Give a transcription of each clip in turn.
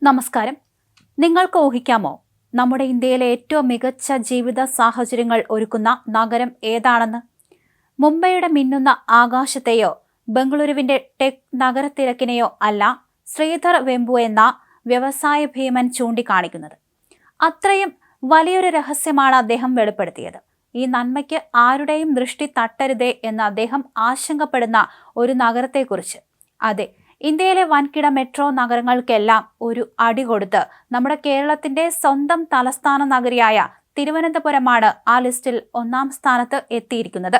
നമസ്കാരം. നിങ്ങൾക്ക് ഊഹിക്കാമോ നമ്മുടെ ഇന്ത്യയിലെ ഏറ്റവും മികച്ച ജീവിത സാഹചര്യങ്ങൾ ഒരുക്കുന്ന നഗരം ഏതാണെന്ന്? മുംബൈയുടെ മിന്നുന്ന ആകാശത്തെയോ ബംഗളൂരുവിന്റെ ടെക് നഗരത്തിരക്കിനെയോ അല്ല ശ്രീധർ വെമ്പു എന്ന വ്യവസായ ഭീമൻ ചൂണ്ടിക്കാണിക്കുന്നത്. അത്രയും വലിയൊരു രഹസ്യമാണ് അദ്ദേഹം വെളിപ്പെടുത്തിയത്. ഈ നന്മയ്ക്ക് ആരുടെയും ദൃഷ്ടി തട്ടരുതേ എന്ന് അദ്ദേഹം ആശങ്കപ്പെടുന്ന ഒരു നഗരത്തെക്കുറിച്ച്. അതെ, ഇന്ത്യയിലെ വൻകിട മെട്രോ നഗരങ്ങൾക്കെല്ലാം ഒരു അടി കൊടുത്ത് നമ്മുടെ കേരളത്തിന്റെ സ്വന്തം തലസ്ഥാന നഗരിയായ തിരുവനന്തപുരമാണ് ആ ലിസ്റ്റിൽ ഒന്നാം സ്ഥാനത്ത് എത്തിയിരിക്കുന്നത്.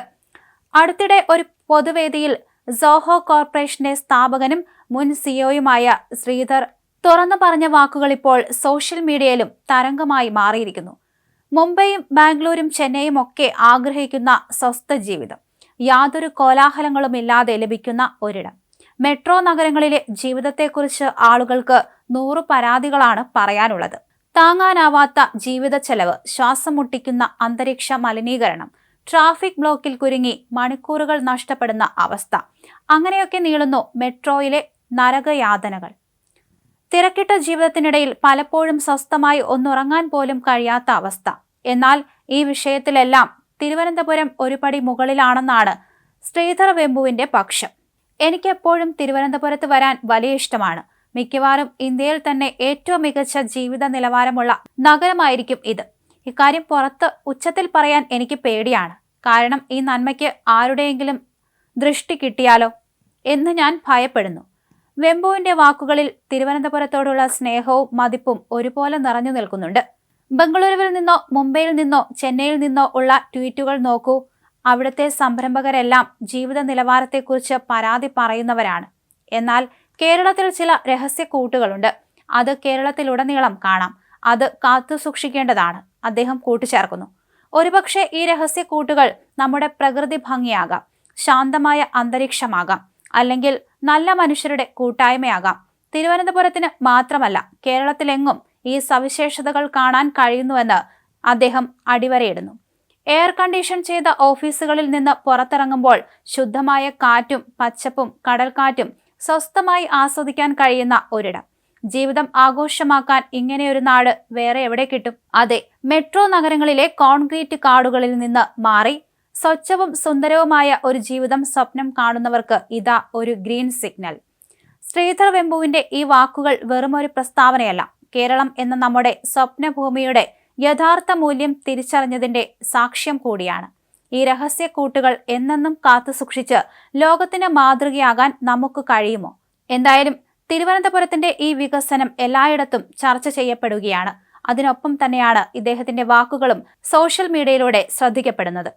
അടുത്തിടെ ഒരു പൊതുവേദിയിൽ സോഹോ കോർപ്പറേഷന്റെ സ്ഥാപകനും മുൻ സിഇഒയുമായ ശ്രീധർ തുറന്നു പറഞ്ഞ വാക്കുകൾ ഇപ്പോൾ സോഷ്യൽ മീഡിയയിലും തരംഗമായി മാറിയിരിക്കുന്നു. മുംബൈയും ബാംഗ്ലൂരും ചെന്നൈയും ഒക്കെ ആഗ്രഹിക്കുന്ന സ്വസ്ഥ ജീവിതം, യാതൊരു കോലാഹലങ്ങളുമില്ലാതെ ലഭിക്കുന്ന ഒരിടം. മെട്രോ നഗരങ്ങളിലെ ജീവിതത്തെക്കുറിച്ച് ആളുകൾക്ക് 100 പരാതികളാണ് പറയാനുള്ളത്. താങ്ങാനാവാത്ത ജീവിത ചെലവ്, ശ്വാസം മുട്ടിക്കുന്ന അന്തരീക്ഷ മലിനീകരണം, ട്രാഫിക് ബ്ലോക്കിൽ കുരുങ്ങി മണിക്കൂറുകൾ നഷ്ടപ്പെടുന്ന അവസ്ഥ, അങ്ങനെയൊക്കെ നീളുന്നു മെട്രോയിലെ നരകയാതനകൾ. തിരക്കിട്ട ജീവിതത്തിനിടയിൽ പലപ്പോഴും സ്വസ്ഥമായി ഒന്നുറങ്ങാൻ പോലും കഴിയാത്ത അവസ്ഥ. എന്നാൽ ഈ വിഷയത്തിലെല്ലാം തിരുവനന്തപുരം ഒരു പടി മുകളിലാണെന്നാണ് ശ്രീധർ വെമ്പുവിന്റെ പക്ഷം. എനിക്കെപ്പോഴും തിരുവനന്തപുരത്ത് വരാൻ വലിയ ഇഷ്ടമാണ്. മിക്കവാറും ഇന്ത്യയിൽ തന്നെ ഏറ്റവും മികച്ച ജീവിത നിലവാരമുള്ള നഗരമായിരിക്കും ഇത്. ഇക്കാര്യം പുറത്ത് ഉച്ചത്തിൽ പറയാൻ എനിക്ക് പേടിയാണ്. കാരണം ഈ നന്മയ്ക്ക് ആരുടെയെങ്കിലും ദൃഷ്ടി കിട്ടിയാലോ എന്ന് ഞാൻ ഭയപ്പെടുന്നു. വെമ്പുവിന്റെ വാക്കുകളിൽ തിരുവനന്തപുരത്തോടുള്ള സ്നേഹവും മതിപ്പും ഒരുപോലെ നിറഞ്ഞു നിൽക്കുന്നുണ്ട്. ബംഗളൂരുവിൽ നിന്നോ മുംബൈയിൽ നിന്നോ ചെന്നൈയിൽ നിന്നോ ഉള്ള ട്വീറ്റുകൾ നോക്കൂ. അവിടുത്തെ സംരംഭകരെല്ലാം ജീവിത നിലവാരത്തെക്കുറിച്ച് പരാതി പറയുന്നവരാണ്. എന്നാൽ കേരളത്തിൽ ചില രഹസ്യ കൂട്ടുകളുണ്ട്. അത് കേരളത്തിലുടനീളം കാണാം. അത് കാത്തു സൂക്ഷിക്കേണ്ടതാണ്, അദ്ദേഹം കൂട്ടിച്ചേർക്കുന്നു. ഒരുപക്ഷെ ഈ രഹസ്യ കൂട്ടുകൾ നമ്മുടെ പ്രകൃതി ഭംഗിയാകാം, ശാന്തമായ അന്തരീക്ഷമാകാം, അല്ലെങ്കിൽ നല്ല മനുഷ്യരുടെ കൂട്ടായ്മയാകാം. തിരുവനന്തപുരത്തിന് മാത്രമല്ല, കേരളത്തിലെങ്ങും ഈ സവിശേഷതകൾ കാണാൻ കഴിയുന്നുവെന്ന് അദ്ദേഹം അടിവരയിടുന്നു. എയർ കണ്ടീഷൻ ചെയ്ത ഓഫീസുകളിൽ നിന്ന് പുറത്തിറങ്ങുമ്പോൾ ശുദ്ധമായ കാറ്റും പച്ചപ്പും കടൽക്കാറ്റും സ്വസ്ഥമായി ആസ്വദിക്കാൻ കഴിയുന്ന ഒരിടം. ജീവിതം ആഘോഷമാക്കാൻ ഇങ്ങനെയൊരു നാട് വേറെ എവിടെ കിട്ടും? അതെ, മെട്രോ നഗരങ്ങളിലെ കോൺക്രീറ്റ് കാടുകളിൽ നിന്ന് മാറി സ്വച്ഛവും സുന്ദരവുമായ ഒരു ജീവിതം സ്വപ്നം കാണുന്നവർക്ക് ഇതാ ഒരു ഗ്രീൻ സിഗ്നൽ. ശ്രീധർ വെമ്പുവിന്റെ ഈ വാക്കുകൾ വെറുമൊരു പ്രസ്താവനയല്ല, കേരളം എന്ന നമ്മുടെ സ്വപ്നഭൂമിയുടെ യഥാർത്ഥ മൂല്യം തിരിച്ചറിഞ്ഞതിന്റെ സാക്ഷ്യം കൂടിയാണ്. ഈ രഹസ്യ കൂട്ടുകൾ എന്നെന്നും കാത്തു സൂക്ഷിച്ച് ലോകത്തിന് മാതൃകയാകാൻ നമുക്ക് കഴിയുമോ? എന്തായാലും തിരുവനന്തപുരത്തിന്റെ ഈ വികസനം എല്ലായിടത്തും ചർച്ച ചെയ്യപ്പെടുകയാണ്. അതിനൊപ്പം തന്നെയാണ് ഇദ്ദേഹത്തിന്റെ വാക്കുകളും സോഷ്യൽ മീഡിയയിലൂടെ ശ്രദ്ധിക്കപ്പെടുന്നത്.